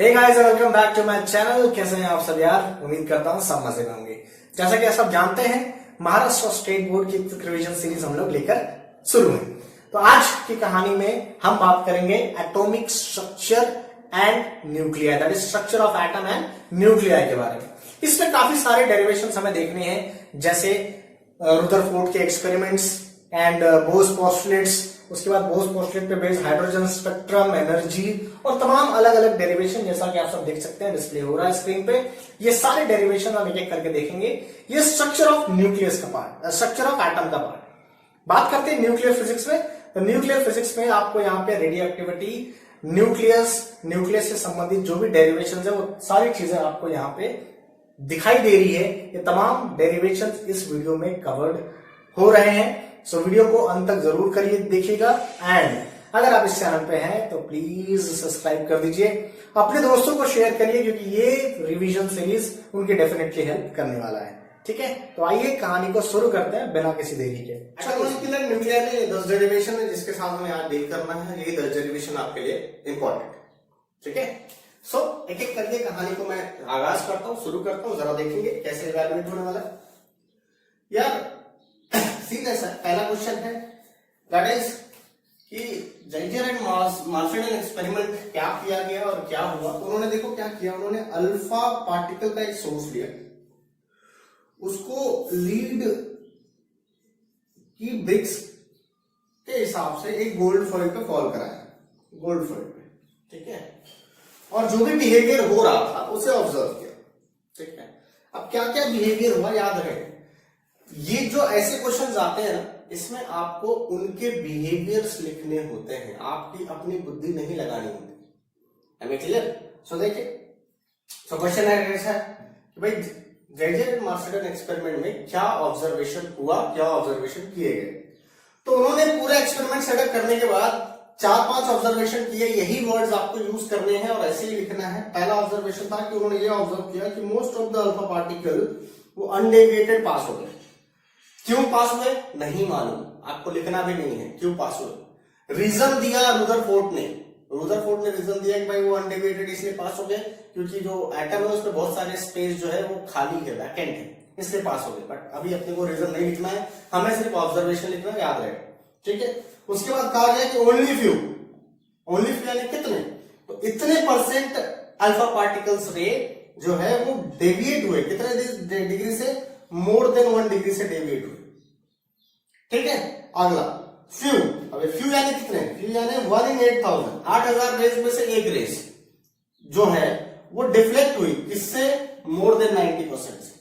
Hey guys welcome back to my channel. कैसे हैं आप सब यार? उम्मीद करता हूँ सब मजे में होंगे। जैसा कि आप सब जानते हैं, महाराष्ट्र स्टेट बोर्ड की रिवीजन सीरीज हम लोग लेकर शुरू हैं। तो आज की कहानी में हम बात करेंगे atomic structure and nuclear, that is structure of atom and nuclear के बारे में। इसमें काफी सारे डेरिवेशंस हमें देखने हैं, जैसे रुदरफोर्ड के एक्सपेरिमेंट्स एंड बोस पोस्टुलेट्स, उसके बाद बोस पोस्टुलेट पे बेस्ड हाइड्रोजन स्पेक्ट्रम, एनर्जी और तमाम अलग अलग डेरिवेशन, जैसा कि आप सब देख सकते हैं डिस्प्ले हो रहा है स्क्रीन पे। ये सारे डेरिवेशन हम एक एक करके देखेंगे। ये स्ट्रक्चर ऑफ न्यूक्लियस का पार्ट, स्ट्रक्चर ऑफ एटम का पार्ट। बात करते हैं न्यूक्लियर फिजिक्स में। तो न्यूक्लियर फिजिक्स में आपको यहाँ पे रेडियो एक्टिविटी, न्यूक्लियस से संबंधित जो भी डेरिवेशन है वो सारी चीजें आपको यहाँ पे दिखाई दे रही है। ये तमाम डेरिवेशन इस वीडियो में कवर्ड हो रहे हैं। सो वीडियो को अंत तक जरूर करिए, देखिएगा। एंड अगर आप इस चैनल पे हैं तो प्लीज सब्सक्राइब कर दीजिए, अपने दोस्तों को शेयर करिए, क्योंकि ये रिवीजन सीरीज उनकी डेफिनेटली हेल्प करने वाला है। ठीक है, तो आइए कहानी को शुरू करते हैं बिना किसी देरी के। न्यूक्लियर में 10 डेरिवेशन है जिसके साथ हमें आज डील करना है। यही 10 डेरिवेशन आपके लिए इंपॉर्टेंट। ठीक है, सो एक एक करके कहानी को मैं आगाज करता हूं, शुरू करता हूं। जरा देखेंगे कैसे इवैल्यूएट होने वाला है यार। सीधा सा पहला क्वेश्चन है, दैट इज कि जेइजर एंड मार्शेल एक्सपेरिमेंट क्या किया गया और क्या हुआ। तो उन्होंने देखो क्या किया, उन्होंने अल्फा पार्टिकल का एक सोर्स लिया, उसको लीड की ब्रिक्स के हिसाब से एक गोल्ड फॉइल पे फॉल कराया, गोल्ड फॉइल पे। ठीक है, और जो भी बिहेवियर हो रहा था उसे ऑब्जर्व किया। ठीक है, अब क्या क्या बिहेवियर हुआ याद रहे। ये जो ऐसे क्वेश्चंस आते हैं ना, इसमें आपको उनके बिहेवियर्स लिखने होते हैं, आपकी अपनी बुद्धि नहीं लगानी होती। क्लियर? सो देखिए, सो क्वेश्चन है कैसा कि भाई जेइजर एंड मार्शेल एक्सपेरिमेंट में क्या ऑब्जर्वेशन हुआ, क्या ऑब्जर्वेशन किए गए। तो उन्होंने पूरा एक्सपेरिमेंट सेटअप करने के बाद 4-5 ऑब्जर्वेशन किए। यही वर्ड्स आपको यूज करने हैं और ऐसे ही लिखना है। पहला ऑब्जर्वेशन था कि उन्होंने ये ऑब्जर्व किया कि most of the alpha particle वो अनडेविएटेड पास हो गए। क्यों पास हुए नहीं मालूम, आपको लिखना भी नहीं है क्यों पास हुए। रीजन दिया रुदरफोर्ड ने रीजन दिया कि भाई वो अनडेविएटेड इसलिए पास हो गए क्योंकि जो एटम है उसमें बहुत सारे स्पेस जो है वो खाली है, वैकेंट है, इसलिए पास हो गए। बट अभी अपने को रीजन नहीं लिखना है, हमें सिर्फ ऑब्जर्वेशन लिखना है, याद रहे। ठीक है, उसके बाद कहा गया कि ओनली फ्यू यानी कितने, तो इतने परसेंट अल्फा पार्टिकल्स रे जो है वो डेविएट हुए। कितने डिग्री से? मोर देन 1 डिग्री से डेविएट हुए। ठीक है, अगला फ्यू। अब फ्यू यानी कितने? फ्यू यानी 1 in 8000, 8000 रेज में से एक रेस जो है वो डिफ्लेक्ट हुई, किससे? मोर देन 90% से।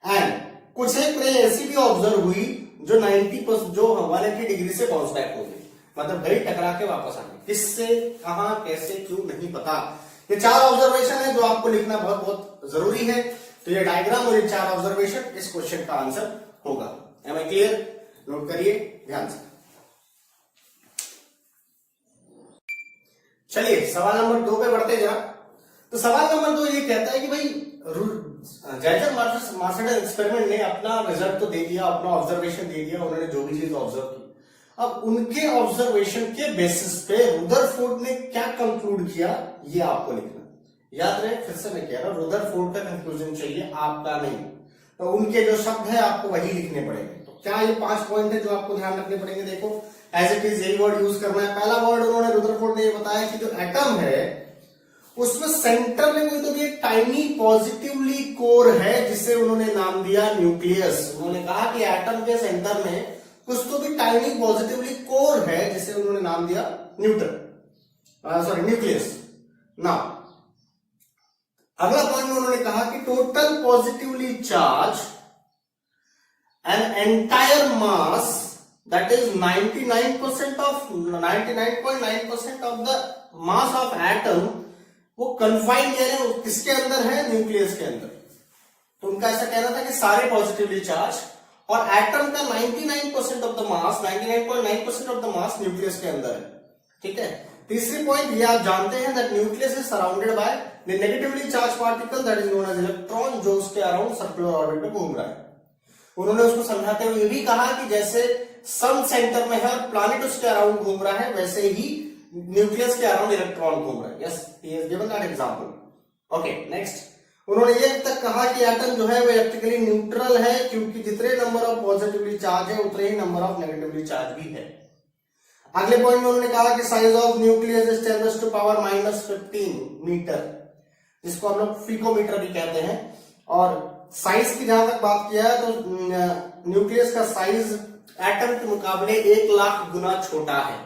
एंड कुछ एक रे ऐसी भी ऑब्जर्व हुई जो 90% जो 180 डिग्री से बाउंस बैक हो गई, मतलब गई टकरा के वापस आ गई। किससे, कहां, कैसे, क्यों नहीं पता। ये 4 ऑब्जर्वेशन है जो आपको लिखना बहुत बहुत जरूरी है। तो ये डायग्राम और ये 4 ऑब्जर्वेशन इस क्वेश्चन का आंसर होगा। M I clear? नोट करिए ध्यान से। चलिए सवाल नंबर 2 पे बढ़ते जरा। तो सवाल नंबर 2 ये कहता है कि भाई जेइजर मार्शेल एक्सपेरिमेंट ने अपना रिजल्ट तो दे दिया, अपना ऑब्जर्वेशन दे दिया, उन्होंने जो भी चीज ऑब्जर्व की। अब उनके ऑब्जर्वेशन के बेसिस पे रुदरफोर्ड ने क्या कंक्लूड किया, ये आपको लिखना। याद रहे, फिर से मैं कह रहा हूं, रुदरफोर्ड का कंक्लूजन चाहिए, आपका नहीं। तो उनके जो शब्द है आपको वही लिखने पड़ेंगे। तो क्या ये 5 पॉइंट है जो आपको ध्यान रखने पड़ेंगे। देखो एज इट इज यही वर्ड यूज करना है। पहला वर्ड उन्होंने रुदरफोर्ड ने ये बताया कि जो एटम है उसमें सेंटर में कोई तो भी एक टाइनी पॉजिटिवली कोर है जिसे उन्होंने नाम दिया न्यूक्लियस। उन्होंने कहा कि एटम के सेंटर में कुछ तो भी टाइनी पॉजिटिवली कोर है जिसे उन्होंने नाम दिया न्यूक्लियस। ना अगला पॉइंट में उन्होंने कहा कि total positively charge an entire mass that is 99.9% of the mass of atom वो कन्फाइंड यानी किसके अंदर है? न्यूक्लियस के अंदर। तो उनका ऐसा कहना था कि सारे पॉजिटिवली चार्ज और एटम का 99% of the mass, 99.9% of the mass nucleus के अंदर है। ठीक है, तीसरी पॉइंट ये आप जानते हैं that nucleus is surrounded by the negatively charge particle that is known as electron, जो उसके अराउंड सर्कुलर ऑर्बिट में घूम रहा है। उन्होंने उसको समझाते हुए ये भी कहा कि जैसे सन सेंटर में है और प्लैनेट उसके अराउंड घूम रहा है, वैसे ही न्यूक्लियस के अराउंड इलेक्ट्रॉन घूम रहा है। Yes, he has given that example. Okay, next उन्होंने ये तक कहा कि एटम जो है वो इलेक्ट्रिकली न्यूट्रल है, क्योंकि जितने नंबर ऑफ पॉजिटिवली चार्ज है उतने ही नंबर ऑफ नेगेटिवली चार्ज भी है। अगले पॉइंट में उन्होंने कहा कि size of nucleus is 10⁻⁻15 metre, जिसको हम लोग फीकोमीटर भी कहते हैं। और साइज की जहां तक बात किया है तो न्यूक्लियस का साइज एटम के मुकाबले 1,00,000 गुना छोटा है।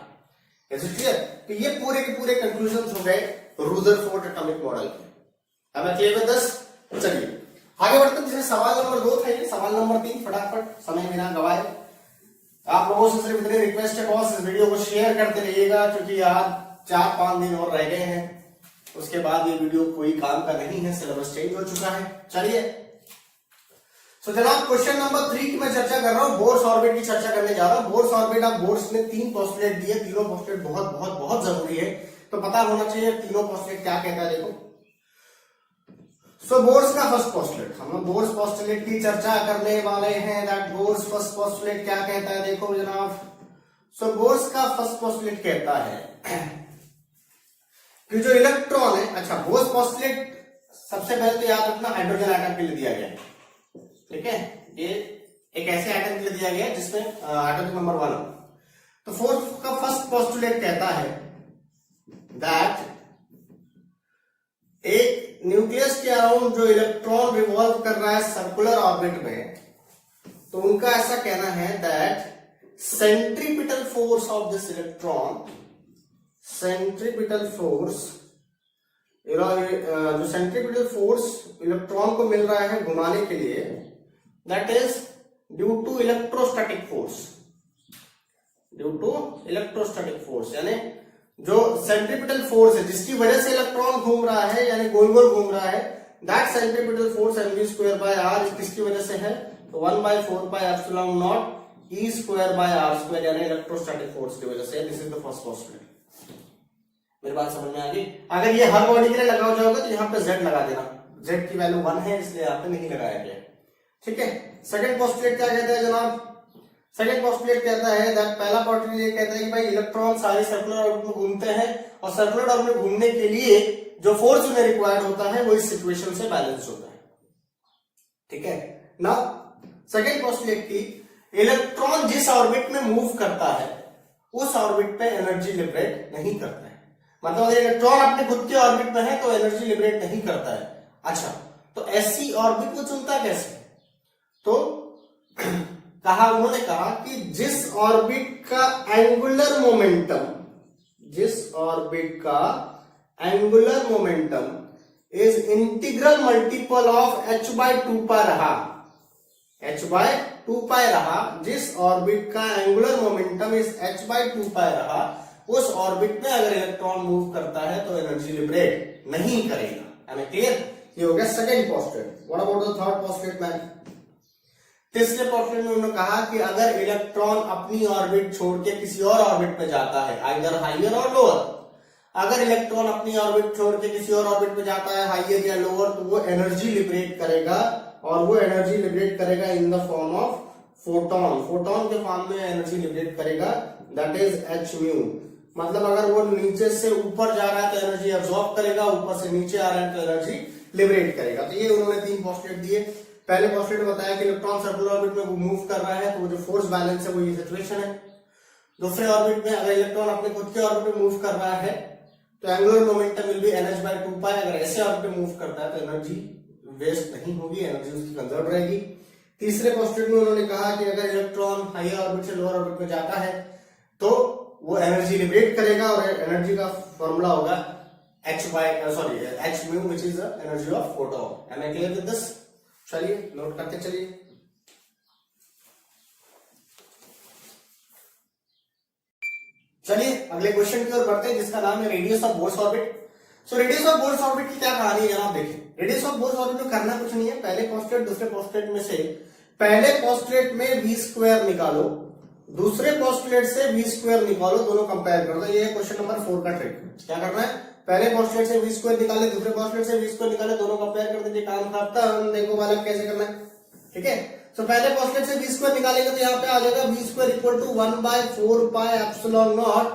क्लियर? तो ये पूरे के पूरे कंक्लूजन हो गए रुदरफोर्ड एटॉमिक मॉडल के। अब मैं क्लियर विद दिस? चलिए आगे बढ़ते हैं। जैसे सवाल नंबर 2 था, ये सवाल नंबर 3 फटाफट समय बिना गवाए। आप लोगों से सिर्फ इतनी रिक्वेस्ट है बॉस, इस वीडियो को शेयर करते रहिएगा, क्योंकि आज 4-5 दिन और रह गए हैं, उसके बाद ये वीडियो कोई काम का नहीं है, सिलेबस चेंज हो चुका है। चलिए तो जनाब क्वेश्चन नंबर 3 की मैं चर्चा कर रहा हूं, बोर्स ऑर्बिट की चर्चा करने जा रहा हूं। बोर्स ऑर्बिट, आप बोर्स ने 3 पोस्टुलेट दिए, तीनों पोस्टुलेट बहुत बहुत बहुत जरूरी है, तो पता होना चाहिए तीनों पोस्टुलेट क्या कहता है। देखो, सो बोर्स का फर्स्ट पोस्टुलेट, हम लोग बोर्स पोस्टुलेट की चर्चा करने वाले हैं। दैट बोर्स फर्स्ट पोस्टुलेट क्या कहता है, देखो जनाब। सो बोर्स का फर्स्ट पोस्टुलेट कहता है कि जो इलेक्ट्रॉन है, अच्छा बोर्स पोस्टुलेट सबसे पहले तो याद रखना हाइड्रोजन एटम के लिए दिया गया है, ठीक है। ये एक ऐसे एटम के लिए दिया गया है जिसमें एटम नंबर 1 हो। तो फोर्थ का फर्स्ट पोस्टुलेट कहता है दैट एक न्यूक्लियस के अराउंड जो इलेक्ट्रॉन रिवॉल्व कर रहा है सर्कुलर ऑर्बिट में, तो उनका ऐसा कहना है that centripetal force of this electron, centripetal force, जो सेंट्रीपिटल फोर्स इलेक्ट्रॉन को मिल रहा है घुमाने के लिए, that is due to electrostatic force, due to electrostatic force, यानी जो सेंट्रीपिटल फोर्स है जिसकी वजह से इलेक्ट्रॉन घूम रहा है, यानी गोल गोल घूम रहा है, दैट सेंट्रीपिटल फोर्स mv²/r किसकी वजह से है, तो 1/4πε0 e²/r², यानी इलेक्ट्रोस्टैटिक फोर्स की वजह से। This is the first postulate. मेरी बात समझ में आ गई? अगर ये हर बॉडी के लिए लगा हो जाओगे तो यहाँ पे z लगा देना, z की वैल्यू 1 है इसलिए यहाँ पे नहीं लगाया गया, ठीक है। सेकंड पोस्टुलेट क्या कहता है जनाब? सेकंड पोस्टुलेट कहता है दैट, पहला पोस्टुलेट ये कहता है कि भाई इलेक्ट्रॉन सारे सर्कुलर ऑर्बिट में घूमते हैं, और सर्कुलर ऑर्बिट में घूमने के लिए जो फोर्स उन्हें रिक्वायर्ड होता है वो इस सिचुएशन से बैलेंस होता है, ठीक है ना। सेकंड पोस्टुलेट की इलेक्ट्रॉन जिस ऑर्बिट में मूव करता है उस ऑर्बिट पे एनर्जी लिबरेट नहीं करता है, मतलब अगर इलेक्ट्रॉन अपने खुद के ऑर्बिट में है तो एनर्जी लिबरेट नहीं करता है। अच्छा, तो ऐसी ऑर्बिट को चुनता कैसे? तो कहा, उन्होंने कहा कि जिस ऑर्बिट का एंगुलर मोमेंटम, जिस ऑर्बिट का angular momentum is integral multiple of h/2π रहा, h/2π रहा, जिस ऑर्बिट का एंगुलर मोमेंटम इज h/2π रहा, उस ऑर्बिट में अगर इलेक्ट्रॉन मूव करता है तो एनर्जी लिबरेट नहीं करेगा। है क्लियर? ये हो गया second postulate. What about the third postulate man? तीसरे पोस्टुलेट में उन्होंने कहा कि अगर इलेक्ट्रॉन अपनी ऑर्बिट छोड़ के किसी और ऑर्बिट में जाता है, आइदर हाइयर और लोअर, अगर इलेक्ट्रॉन अपनी ऑर्बिट छोड़ के किसी और ऑर्बिट में जाता है हाइयर या लोअर, तो वो एनर्जी लिबरेट करेगा, और वो एनर्जी लिबरेट करेगा in the form of photon, photon के फॉर्म में एनर्जी लिबरेट करेगा, दैट इज hν। मतलब अगर वो नीचे से ऊपर जा रहा है तो एनर्जी अब्सॉर्ब करेगा, ऊपर से नीचे आ रहा है तो एनर्जी लिबरेट करेगा। तो ये उन्होंने 3 पोस्टुलेट दिए। पहले पोस्टुलेट बताया कि इलेक्ट्रॉन सर्कुलर ऑर्बिट में वो मूव कर रहा है तो वो जो फोर्स बैलेंस है वो ये सिचुएशन है। दूसरे ऑर्बिट में अगर इलेक्ट्रॉन अपने खुद के ऑर्बिट में मूव कर रहा है तो angular momentum will be nh/2π। अगर ऐसे ऑर्बिट में मूव करता है तो एनर्जी वेस्ट नहीं होगी, एनर्जी उसकी कंजर्व रहेगी। तीसरे पोस्टुलेट में उन्होंने कहा कि अगर इलेक्ट्रॉन हायर ऑर्बिट से लोअर ऑर्बिट में जाता है तो वो एनर्जी लिबरेट करेगा, और एनर्जी का फॉर्मूला होगा hν, which is the energy of photon. Am I clear with this? चलिए नोट करते चलिए। चलिए अगले क्वेश्चन की ओर बढ़ते हैं, जिसका नाम है radius of bourse orbit. So radius of bourse orbit की क्या कहानी है जनाब? देखिए, रेडियस ऑफ बोर्स ऑर्बिट में करना कुछ नहीं है, पहले पोस्टुलेट दूसरे पोस्टुलेट में से पहले पोस्टुलेट में v² निकालो, दूसरे पोस्टुलेट से v² निकालो, दोनों कंपेयर कर दो। ये क्वेश्चन नंबर 4 का ट्रिक। क्या करना है? पहले पोस्टुलेट से v² निकाले, दूसरे पोस्टुलेट से v² निकाले, दोनों कंपेयर कर दीजिए, काम खत्म। देखो वाला कैसे करना है, ठीक है। तो पहले पोस्टुलेट से v² निकालेंगे तो यहाँ पे आ जाएगा v² = 1/4πε0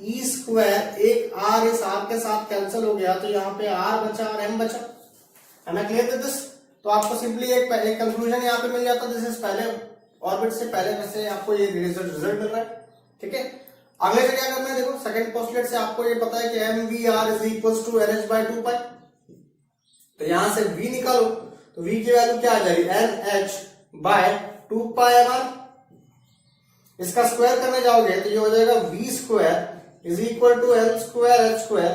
ई स्क्वायर, एक आर इस आर के साथ कैंसिल हो गया तो यहाँ पे आर बचा और एम बचा। है ना क्लियर विद दिस? तो आपको सिंपली एक कंक्लूजन यहाँ पे मिल जाता, दिस इज पहले ऑर्बिट से पहले वैसे आपको ये रिजल्ट मिल रहा है। ठीक है, अगले से क्या करना है, देखो सेकंड पोस्टुलेट से आपको ये पता है कि m v r is equals to n h by 2 pi. तो यहां से v निकालो तो v की वैल्यू क्या आ जाएगी, n h by 2 pi m r. इसका स्क्वायर करने जाओगे तो ये हो जाएगा v square is equal to n square h square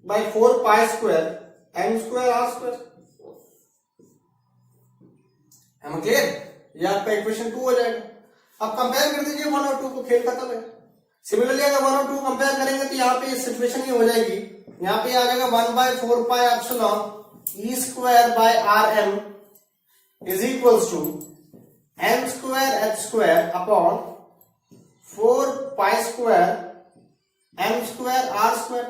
by 4 pi square m square r square. हम क्लियर? ये आपका इक्वेशन 2 हो जाएगा। अब कंपेयर कर दीजिए 1 और 2 को, खेल खत्म है। सिमिलरली अगर 1 और 2 कंपेयर करेंगे तो यहाँ पे सिचुएशन ये हो जाएगी, यहाँ पे आ जाएगा 1 by 4 pi epsilon e square by r m is equals to m square h square upon 4 pi square m square r square.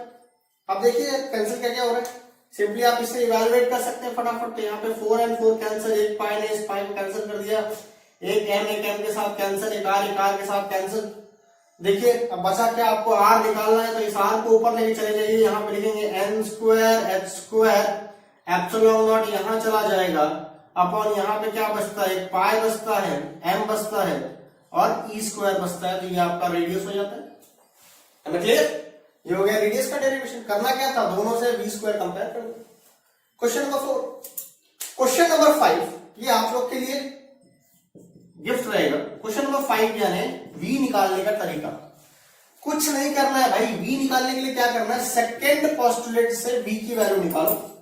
अब देखिए कैंसिल क्या क्या हो रहा है, सिंपली आप इसे इवैल्यूएट कर सकते हैं फटाफट। तो यहाँ पे 4 एंड 4 कैंसिल, एक पाई ने इस पाई को कैंसिल कर दिया, एक एम के साथ कैंसिल, एक आर के साथ कैंसिल। देखिए अब बचा क्या, आपको आर निकालना है तो इस आर को ऊपर लेके चले जाइए, यहाँ पे लिखेंगे n square h square epsilon naught यहाँ चला जाएगा अपॉन यहाँ पे क्या बचता है, एक पाई बचता है, एम बचता है और ई स्क्वायर बचता है। तो ये आपका रेडियस हो जाता है। हमें क्लियर? ये हो गया रेडियस का डेरिवेशन। करना क्या था, दोनों से वी स्क्वायर कंपेयर कर दो। Question number 4। क्वेश्चन नंबर 5 ये आप लोग के लिए गिफ्ट रहेगा। क्वेश्चन नंबर 5 यानी v निकालने का तरीका। कुछ नहीं करना है भाई, v निकालने के लिए क्या करना है, सेकंड पोस्टुलेट से v की वैल्यू निकालो।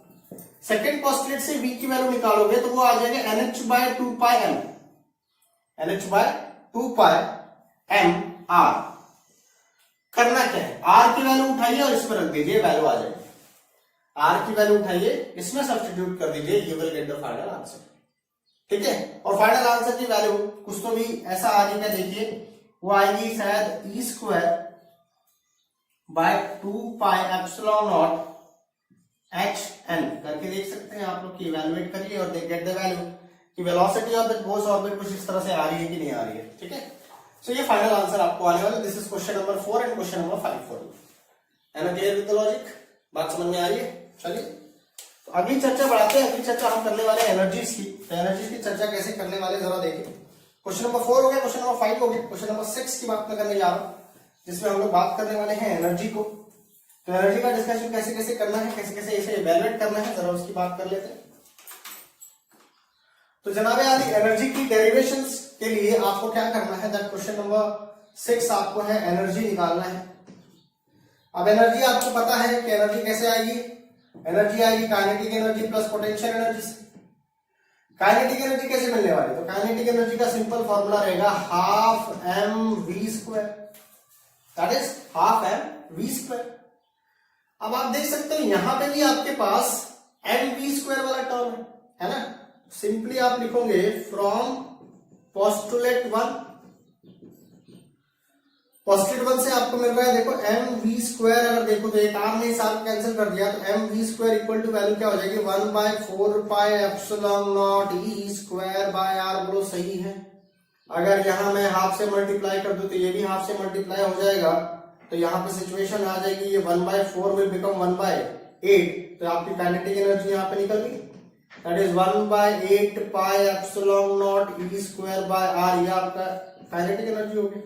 सेकंड पोस्टुलेट से v की वैल्यू निकालोगे तो वो आ जाएगा nh बाय 2 पाई m, nh बाय 2 पाई m r। करना क्या है, r की वैल्यू उठाइए और इसमें रख दीजिए, वैल्यू आ जाएगी। r की वैल्यू उठाइए, इसमें सब्स्टिट्यूट कर दीजिए, you will get the final answer. ठीक है, और फाइनल आंसर की वैल्यू कुछ तो भी ऐसा आ जाएगा, देखिए वो आएगी शायद e square by 2 pi epsilon not h n. करके देख सकते हैं आप लोग की, इवैल्यूएट करिए और गेट द वैल्यू कि velocity of the Bose orbit कुछ इस तरह से आ रही है कि नहीं आ रही है। ठीक है, सो ये फाइनल आंसर आपको आने वाला। This is question number 4 and question number 5 for you. है ना क्लियर विद द लॉजिक? बात समझ में आ रही है? चलिए तो अगली चर्चा बढ़ाते हैं। अगली चर्चा हम करने वाले एनर्जीज की। तो एनर्जीज की चर्चा कैसे करने वाले जरा देखिए। क्वेश्चन नंबर 4 हो गया, क्वेश्चन नंबर 5 हो गया, क्वेश्चन नंबर 6 की बात मैं करने जा रहा हूं, जिसमें हम लोग बात करने वाले हैं एनर्जी को। तो एनर्जी का डिस्कशन कैसे कैसे करना है, कैसे कैसे इसे इवैल्यूएट करना है, जरा उसकी बात कर लेते हैं। तो जनाब आदि एनर्जी की डेरिवेशंस के लिए आपको क्या करना है, दैट क्वेश्चन नंबर 6 आपको है एनर्जी निकालना है। अब एनर्जी आपको पता है कि एनर्जी कैसे आएगी, एनर्जी आएगी kinetic energy plus potential energy से। काइनेटिक एनर्जी कैसे मिलने वाली, तो काइनेटिक एनर्जी का सिंपल फॉर्मूला रहेगा half m v square, that is half m v square. अब आप देख सकते हो यहां पे भी आपके पास एम वी स्क्वायर वाला टर्म है ना। सिंपली आप लिखोगे फ्रॉम पोस्टुलेट 1, पोस्टुलेट 1 से आपको मिल रहा है, देखो एम वी स्क्वायर, अगर देखो तो एक आर ने इस आर कैंसिल कर दिया तो m v square equal to value क्या हो जाएगी, 1 by 4 pi epsilon naught e square by r. बोलो सही है। अगर यहां मैं हाफ से मल्टीप्लाई कर दूं तो ये भी हाफ से मल्टीप्लाई हो जाएगा, तो यहाँ पे सिचुएशन आ जाएगी, ये 1 बाय 4 विल बिकम 1 बाय 8। तो आपकी काइनेटिक एनर्जी यहाँ पे निकल गई, that is 1 by 8 pi epsilon naught e square by r. ये आपका काइनेटिक एनर्जी होगी।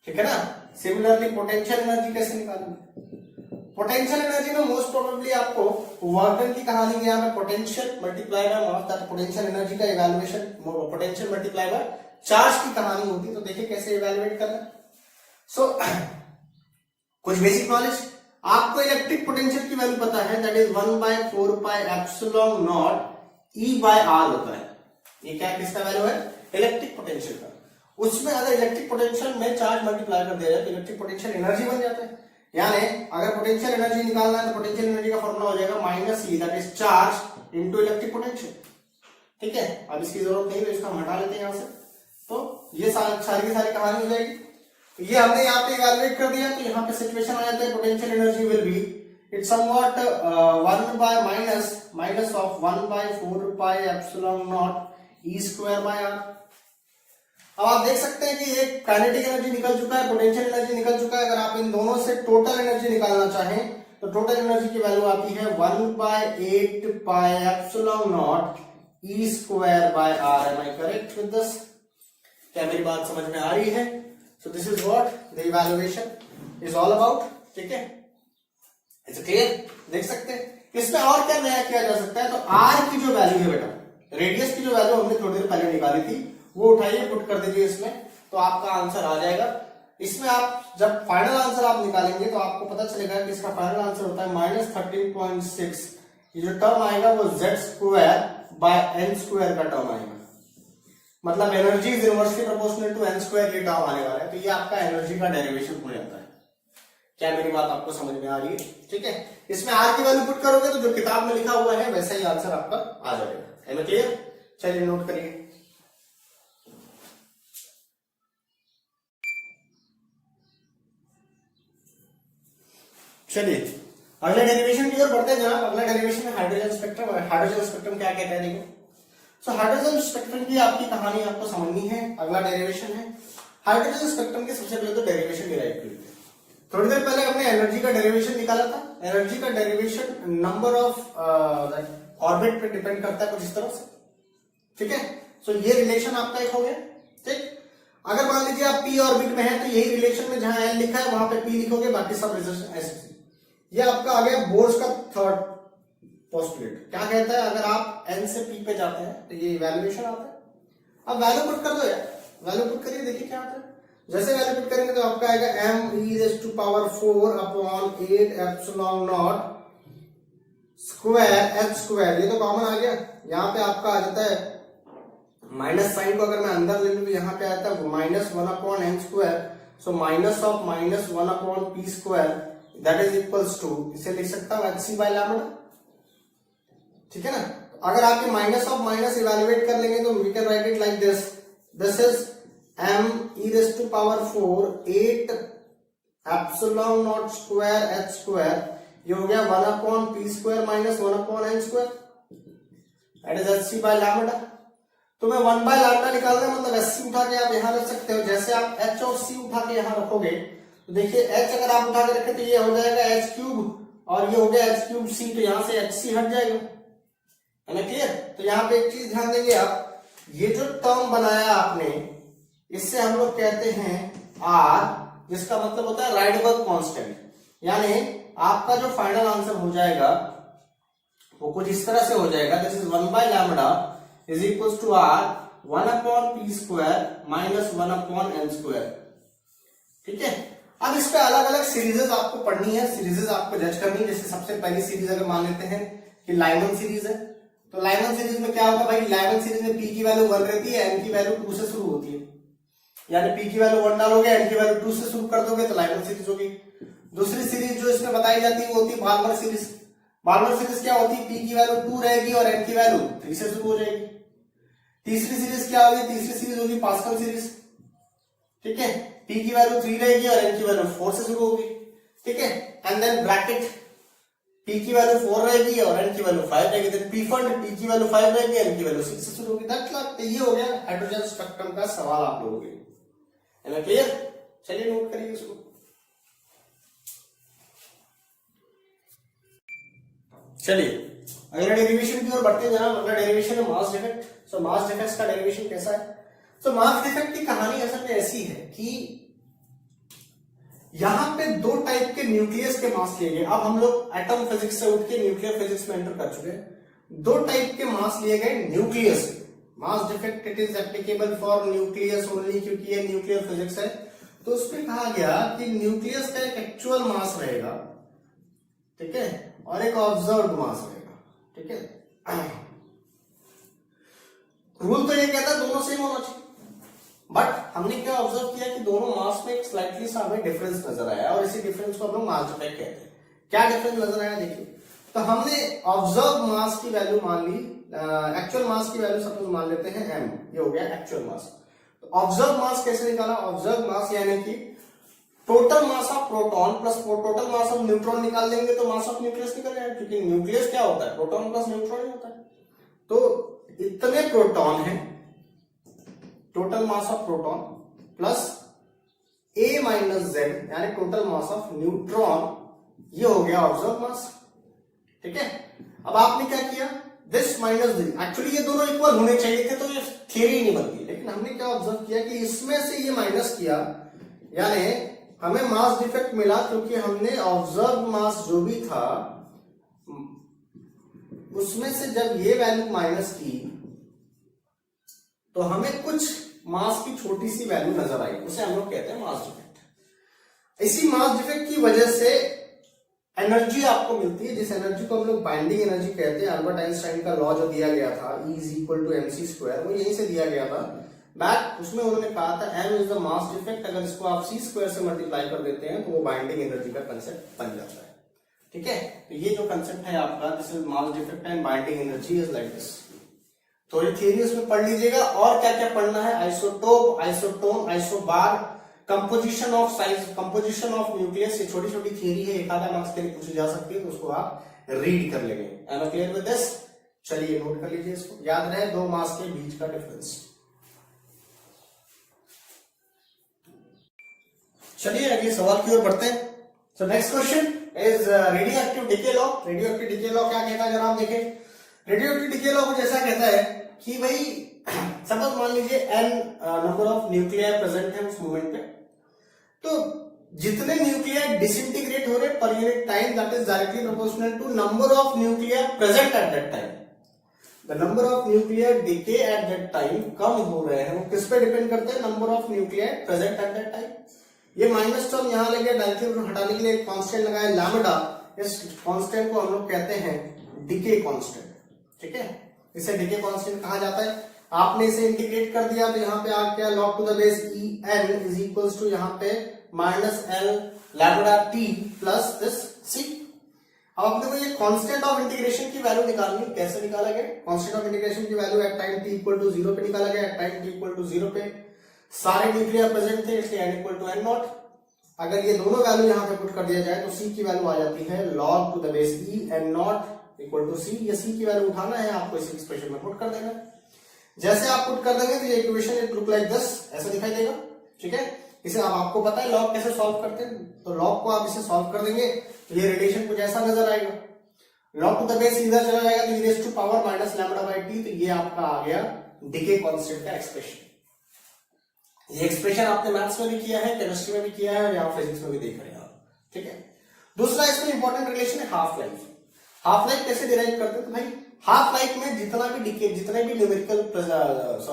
ठीक है ना। सिमिलरली पोटेंशियल एनर्जी कैसे निकालेंगे, पोटेंशियल एनर्जी में मोस्ट प्रोबेबली आपको वर्क डन की कहानी के यहाँ पे potential multiply by mass, that potential energy का evaluation potential multiply by charge की कहानी होती। तो देखिए कैसे इवैल्यूएट करना है। सो कुछ बेसिक नॉलेज, आपको इलेक्ट्रिक पोटेंशियल की वैल्यू पता है, that is 1 by 4 pi epsilon naught e by r होता है। ये क्या किसका वैल्यू है, इलेक्ट्रिक पोटेंशियल का। उसमें अगर इलेक्ट्रिक पोटेंशियल में चार्ज मल्टीप्लाई कर दिया जाए तो इलेक्ट्रिक पोटेंशियल एनर्जी बन जाता है। यानी अगर पोटेंशियल एनर्जी निकालना है तो पोटेंशियल एनर्जी का फॉर्मूला हो जाएगा minus E, that is charge into electric potential. ठीक है, अब इसकी जरूरत नहीं है तो इसको हम हटा लेते हैं यहां से। तो ये सारी की सारी कहानी हो जाएगी। तो ये हमने यहाँ पे इवैल्यूएट कर दिया, तो यहाँ पे सिचुएशन आ जाता है potential energy will be it's somewhat 1 by minus of 1 by 4 pi epsilon naught e square by r. अब आप देख सकते हैं कि एक काइनेटिक एनर्जी निकल चुका है, पोटेंशियल एनर्जी निकल चुका है। अगर आप इन दोनों से टोटल एनर्जी निकालना चाहें तो टोटल एनर्जी की वैल्यू आती है 1/8 pi epsilon naught e square by r. Am I correct with this? क्या मेरी बात समझ में आ रही है? So this is what the evaluation is all about. ठीक है, इट्स क्लियर? देख सकते हैं इसमें और क्या नया किया जा सकता है। तो आर की जो वैल्यू है बेटा, रेडियस की जो वैल्यू हमने थोड़ी देर पहले निकाली थी, वो उठाइए, पुट कर दीजिए इसमें, तो आपका आंसर आ जाएगा। इसमें आप जब फाइनल आंसर आप निकालेंगे तो आपको पता चलेगा कि इसका फाइनल आंसर होता है -13.6। ये जो टर्म आएगा वो z square by n square का टर्म आएगा। मतलब energy is inversely proportional to n square, ये टर्म आने वाला है। तो ये आपका एनर्जी का डेरिवेशन हो जाता है। क्या मेरी बात आपको समझ में आ रही है? ठीक है, इसमें आर की वैल्यू पुट करोगे तो जो किताब में लिखा हुआ है वैसा ही आंसर आपका आ जाएगा। है ना क्लियर? चलिए नोट करिए। चलिए अगले डेरिवेशन की ओर बढ़ते हैं जनाब। अगला डेरिवेशन है हाइड्रोजन स्पेक्ट्रम। हाइड्रोजन स्पेक्ट्रम क्या कहता है देखो। सो हाइड्रोजन स्पेक्ट्रम की आपकी कहानी आपको समझनी है। अगला डेरिवेशन है हाइड्रोजन स्पेक्ट्रम के। सबसे पहले तो डेरिवेशन डिराइव कर लेते हैं। थोड़ी देर पहले हमने एनर्जी का डेरिवेशन निकाला था। एनर्जी का डेरिवेशन नंबर ऑफ ऑर्बिट पे डिपेंड करता है कुछ इस तरह से। ठीक है, सो ये रिलेशन आपका एक हो गया। ठीक, अगर मान लीजिए आप पी ऑर्बिट में है तो यही रिलेशन में जहां एन लिखा है वहां पे पी लिखोगे, बाकी सब रिलेशन ऐसे। ये आपका आ गया बोर्स का थर्ड पोस्टुलेट। क्या कहता है, अगर आप एन से पी पे जाते हैं तो ये इवैल्यूएशन आता है। अब वैल्यू पुट कर दो यार, वैल्यू पुट करिए, देखिए क्या आता है। जैसे वैल्यू पुट करेंगे तो आपका आएगा m⁴ upon 8 epsilon naught square h square. ये तो कॉमन आ गया। यहाँ पे आपका आ जाता है माइनस साइन को अगर मैं अंदर ले लूं तो यहाँ पे आता है -1 upon n square. So minus of -1 upon p square that is equals to, इसे लिख सकता हूं hc बाय लैम्डा। ठीक है ना? अगर आपके माइनस ऑफ माइनस इवेल्युएट कर लेंगे तो we can write it like this. This is m⁴ 8 epsilon naught square h square. ये हो गया 1 upon p square minus 1 upon n square, that is hc by lambda. तो मैं 1 बाय लैम्डा निकालना है, मतलब hc उठा के आप यहां रख सकते हो। जैसे आप h और c उठा के यहां रखोगे तो देखिए h अगर आप उठा के रखें तो ये हो जाएगा h³ और ये हो गया h³c, तो यहां से hc हट जाएगा। है ना क्लियर? तो यहाँ पे एक चीज ध्यान देंगे आप, ये जो टर्म बनाया आपने इससे हम लोग कहते हैं r, जिसका मतलब होता है राइडबर्ग कांस्टेंट। यानी आपका जो फाइनल आंसर हो जाएगा वो कुछ इस तरह से हो जाएगा। This is 1 by lambda is equals to r 1 upon p square minus 1 upon n square. ठीक है, अब इस पे अलग अलग सीरीजेस आपको पढ़नी है, सीरीजेस आपको जज करनी है। जैसे सबसे पहली सीरीज अगर मान लेते हैं कि लाइमन सीरीज है, तो लाइमन सीरीज में क्या होगा भाई, लाइमन सीरीज में p की वैल्यू 1 रहती है, n की वैल्यू 2 से शुरू होती है। यानी p की वैल्यू 1 डालोगे, n की वैल्यू 2 से शुरू कर दोगे तो लाइमन सीरीज होगी। दूसरी सीरीज जो इसमें बताई जाती है वो होती है बाल्मर सीरीज। बाल्मर सीरीज क्या होती है, p की वैल्यू 2 रहेगी और n की वैल्यू 3 से शुरू हो जाएगी। तीसरी सीरीज क्या होगी, तीसरी सीरीज होगी पास्कल सीरीज। ठीक है, p की वैल्यू 3 रहेगी और n की वैल्यू 4 से शुरू होगी। ठीक है, एंड देन ब्रैकेट, p की वैल्यू 4 रहेगी और n की वैल्यू 5 रहेगी। देन p फंड, p की वैल्यू 5 रहेगी, n की वैल्यू 6 से शुरू होगी। दैट्स लाइक, ये हो गया हाइड्रोजन स्पेक्ट्रम का सवाल आप लोगों के लिए। है ना क्लियर? चलिए नोट करिए इसको। चलिए अगला डेरिवेशन की ओर बढ़ते हैं जनाब। अगला डेरिवेशन है मास डिफेक्ट। सो मास डिफेक्ट का डेरिवेशन कैसा है? तो मास डिफेक्ट की कहानी असल में ऐसी है कि यहां पे दो टाइप के न्यूक्लियस के मास लिए गए। अब हम लोग एटम फिजिक्स से उठ के न्यूक्लियर फिजिक्स में एंटर कर चुके हैं। दो टाइप के मास लिए गए nucleus. Mass defect it is applicable for nucleus only, क्योंकि ये न्यूक्लियर फिजिक्स है। तो उसमें कहा गया कि न्यूक्लियस का एक एक्चुअल मास रहेगा, ठीक है, और एक ऑब्जर्व्ड मास रहेगा। ठीक है, रूल तो ये कहता है दोनों सेम होना चाहिए, बट हमने क्या ऑब्जर्व किया कि दोनों मास में एक स्लाइटली सा हमें डिफरेंस नजर आया और इसी डिफरेंस को हम लोग मास डिफेक्ट कहते हैं। क्या डिफरेंस नजर आया देखिए। तो हमने ऑब्जर्व मास की वैल्यू मान ली, एक्चुअल मास की वैल्यू सपोज मान लेते हैं m, ये हो गया एक्चुअल मास। तो ऑब्जर्व मास कैसे निकाला? ऑब्जर्व मास यानी कि total mass of proton plus total mass of neutron निकाल देंगे तो मास ऑफ न्यूक्लियस निकल जाएगा, क्योंकि न्यूक्लियस क्या होता है, प्रोटॉन प्लस न्यूट्रॉन ही होता है। तो इतने प्रोटॉन हैं total mass of proton plus A minus Z यानी टोटल मास ऑफ न्यूट्रॉन, ये हो गया ऑब्जर्व मास। ठीक है, अब आपने क्या किया, दिस माइनस दिस, एक्चुअली ये दोनों इक्वल होने चाहिए थे तो ये थियरी नहीं बनती, लेकिन हमने क्या ऑब्जर्व किया कि इसमें से ये माइनस किया, यानी हमें मास डिफेक्ट मिला क्योंकि हमने ऑब्जर्व मास जो भी था उसमें से जब ये वैल्यू माइनस की तो हमें कुछ मास की छोटी सी वैल्यू नजर आई, उसे हम लोग कहते हैं मास डिफेक्ट। इसी मास डिफेक्ट की वजह से एनर्जी आपको मिलती है, जिस एनर्जी को हम लोग बाइंडिंग एनर्जी कहते हैं। अल्बर्ट आइंस्टाइन का लॉ जो दिया गया था E is equal to mc², वो यहीं से दिया गया था बैक। उसमें उन्होंने कहा था m is the mass defect, अगर इसको आप c² से मल्टीप्लाई कर देते हैं तो वो बाइंडिंग एनर्जी का कंसेप्ट बन जाता है। ठीक है, तो ये जो कंसेप्ट है आपका, this is mass defect and binding energy is like this. थोड़ी थ्योरी उसमें पढ़ लीजिएगा, और क्या क्या पढ़ना है, isotope, isotone, isobar, composition of size, composition of nucleus, ये छोटी छोटी थियरी है, एक आधा मार्क्स के लिए पूछी जा सकती है, तो उसको आप रीड कर लेंगे। Am I clear with this? चलिए नोट कर लीजिए इसको, याद रहे दो मास के बीच का डिफरेंस। चलिए अगले सवाल की ओर बढ़ते हैं। So next question is radio active decay law. Radio active decay law क्या कहता है जरा आप देखें। रेडियो एक्टिव डिके लॉ कुछ ऐसा कहता है कि भाई सपोज मान लीजिए n number of nuclei present है उस मोमेंट पे, तो जितने न्यूक्लियाई डिसइंटीग्रेट हो रहे per unit time, that is directly proportional to number of nuclei present at that time. The number of nuclei decay at that time कम हो रहे हैं, वो किस पे डिपेंड करते हैं, number of nuclei present at that time. ये माइनस टर्म यहां लगे, डायरेक्टली हटाने के लिए एक कांस्टेंट लगाया लैम्डा, इस कांस्टेंट को हम लोग कहते हैं डिके कांस्टेंट। ठीक है, इसे डिके कांस्टेंट कहा जाता है। आपने इसे इंटीग्रेट कर दिया तो यहाँ पे आ गया log to the base e n is equals to यहाँ पे minus l lambda t plus this c। अब अपने को ये कांस्टेंट ऑफ इंटीग्रेशन की वैल्यू निकालनी, कैसे निकाला गया, कांस्टेंट ऑफ इंटीग्रेशन की value at time t equal to 0 पे निकाला गया। At time t equal to 0 पे सारे न्यूक्लियर प्रेजेंट थे, इसलिए n equal to n naught. अगर ये दोनों वैल्यू यहाँ पे पुट कर दिया जाए तो c की वैल्यू आ जाती है log to the base e n naught equal to c। ये c की वैल्यू उठाना है आपको, इस एक्सप्रेशन में पुट कर देना। जैसे आप पुट कर देंगे तो ये equation it look like this, ऐसा दिखाई देगा। ठीक है, इसे अब आपको पता है लॉग कैसे सॉल्व करते हैं, तो लॉग को आप इसे सॉल्व कर देंगे तो ये रेडिएशन कुछ ऐसा नजर आएगा। लॉग टू द बेस इधर चला जाएगा तो e raise to power minus lambda by t, तो ये आपका आ गया डिके कांस्टेंट का एक्सप्रेशन। ये एक्सप्रेशन आपने मैथ्स में भी किया है, केमिस्ट्री में भी किया है और यहाँ फिजिक्स में भी देख रहे हैं आप। ठीक है, दूसरा इसमें इंपॉर्टेंट रिलेशन है हाफ लाइफ। हाफ लाइफ कैसे डिराइव करते हैं, तो भाई हाफ लाइफ में जितना भी डिके, जितने भी न्यूमेरिकल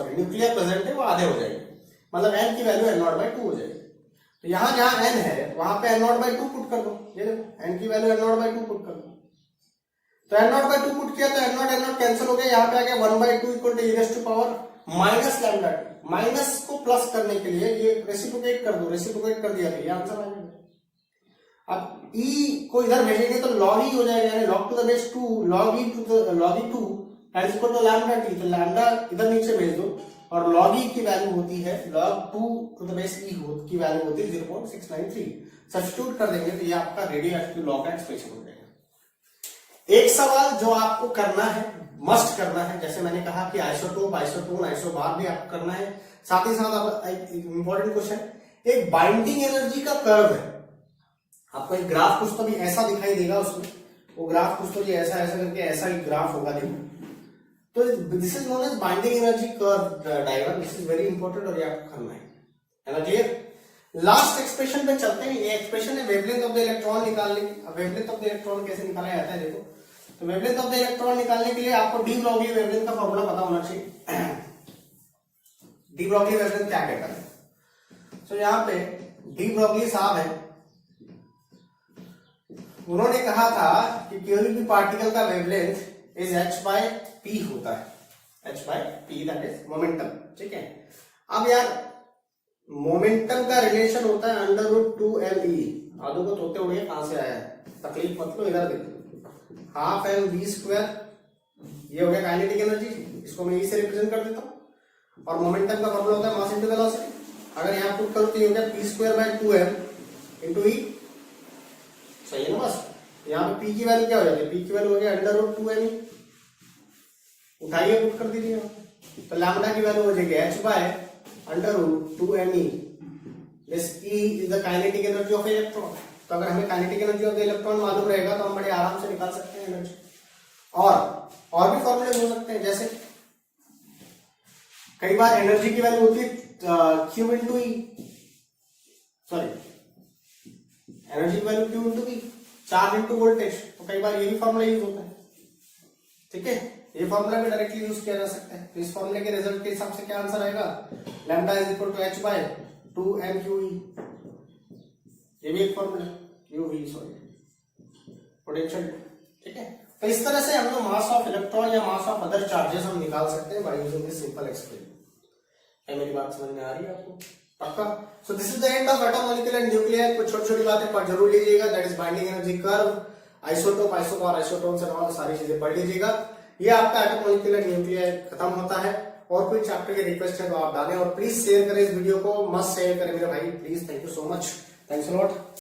न्यूक्लियर प्रेजेंट है वो आधे हो जाएंगे, मतलब n की वैल्यू n0/2 हो जाएगी। तो यहां जहां n है वहां पे n0/2 पुट कर दो, ये देखो n की वैल्यू n0/2 पुट कर दो। तो n0/2 पुट किया तो n0 कैंसिल हो गया, यहाँ पे आ गया 1/2 equal to e raise to power minus lambda t। Minus को प्लस करने के लिए ये रेसिप्रोकेट कर दो, रेसिप्रोकेट कर दिया तो ये आंसर आ जाएगा। अब e को इधर भेजेंगे तो log e हो जाएगा, यानी log to the base 2 log e to the log e 2 is equal to lambda t। तो लैम्डा इधर नीचे भेज दो और log e की वैल्यू होती है log 2 to the base e की वैल्यू होती है 0.693। सब्स्टिट्यूट कर देंगे तो ये आपका रेडियो एक्टिव लॉ का एक्सप्रेशन हो जाएगा। एक सवाल जो आपको करना है, मस्ट करना है, जैसे मैंने कहा कि आइसोटोप, आइसोटोन, आइसोबार भी आपको करना है, साथ ही साथ आप एक इंपॉर्टेंट क्वेश्चन, एक बाइंडिंग एनर्जी का कर्व है, आपको एक ग्राफ कुछ तो भी ऐसा दिखाई देगा उसमें, वो ग्राफ कुछ तो भी ऐसा ऐसा करके ऐसा एक ग्राफ होगा देखो, तो this is known as binding energy curve diagram. This is very important और ये आपको करना है ना, क्लियर। लास्ट एक्सप्रेशन पे चलते हैं। ये एक्सप्रेशन है वेवलेंथ ऑफ द इलेक्ट्रॉन निकालने की। अब वेवलेंथ ऑफ द इलेक्ट्रॉन कैसे निकाला जाता है देखो, तो वेवलेंथ ऑफ द इलेक्ट्रॉन निकालने के लिए आपको डी ब्रॉगली वेवलेंथ का फॉर्मूला पता होना चाहिए। डी ब्रॉगली वेवलेंथ क्या कहता है, तो यहाँ पे डी ब्रॉगली साहब है, उन्होंने कहा था कि कोई भी पार्टिकल का वेवलेंथ इज h/p होता है, h/p दैट इज मोमेंटम। ठीक है, अब यार मोमेंटम का रिलेशन होता है √2mE। आधो को तोते हुए कहां से आया है, तकलीफ मत लो, इधर देखो, हाफ mv², ये हो गया काइनेटिक एनर्जी, इसको मैं e से रिप्रेजेंट कर देता हूं, और मोमेंटम का फॉर्मूला होता है मास इनटू वेलोसिटी। अगर यहां पुट करो तो ये हो गया p²/2m इनटू e, सही है ना। बस यहाँ पे p की वैल्यू क्या हो जाती है, p की वैल्यू हो गया √2mE, उठाइए पुट कर दीजिए, तो लैम्डा की वैल्यू हो जाएगी h/, under root 2me, this E is the kinetic energy of electron. तो अगर हमें kinetic energy of the electron मालूम रहेगा तो हम बड़े आराम से निकाल सकते हैं एनर्जी। और भी फॉर्मूले हो सकते हैं, जैसे कई बार एनर्जी की वैल्यू होती है Q इंटू ई, सॉरी एनर्जी की वैल्यू Q इंटू ई, चार्ज इंटू वोल्टेज। तो कई बार ये भी फॉर्मूला यूज होता है, ठीक है। ये फॉर्मूला भी डायरेक्टली यूज किया जा सकता है। तो इस फॉर्मूले के रिजल्ट के हिसाब से क्या आंसर आएगा, lambda is equal to h by 2mQE। ये भी एक फॉर्मूला UV, सॉरी पोटेंशियल, ठीक है। तो इस तरह से हम लोग मास ऑफ इलेक्ट्रॉन या मास ऑफ अदर चार्जेस हम निकाल सकते हैं by using this simple experiment. क्या मेरी बात समझ में आ रही है आपको? पक्का? सो this is the end of atom, molecule and nuclear. कुछ छोटी छोटी बातें पर जरूर लीजिएगा, that is binding energy curve, isotope, isobar, isotones और सारी चीजें पढ़ लीजिएगा। ये आपका एटम, मॉलिक्यूल एंड न्यूक्लियर खत्म होता है। और कोई चैप्टर की रिक्वेस्ट है तो आप डालें और प्लीज शेयर करें इस वीडियो को, मस्ट शेयर करें मेरे भाई please. Thank you so much, thanks a lot.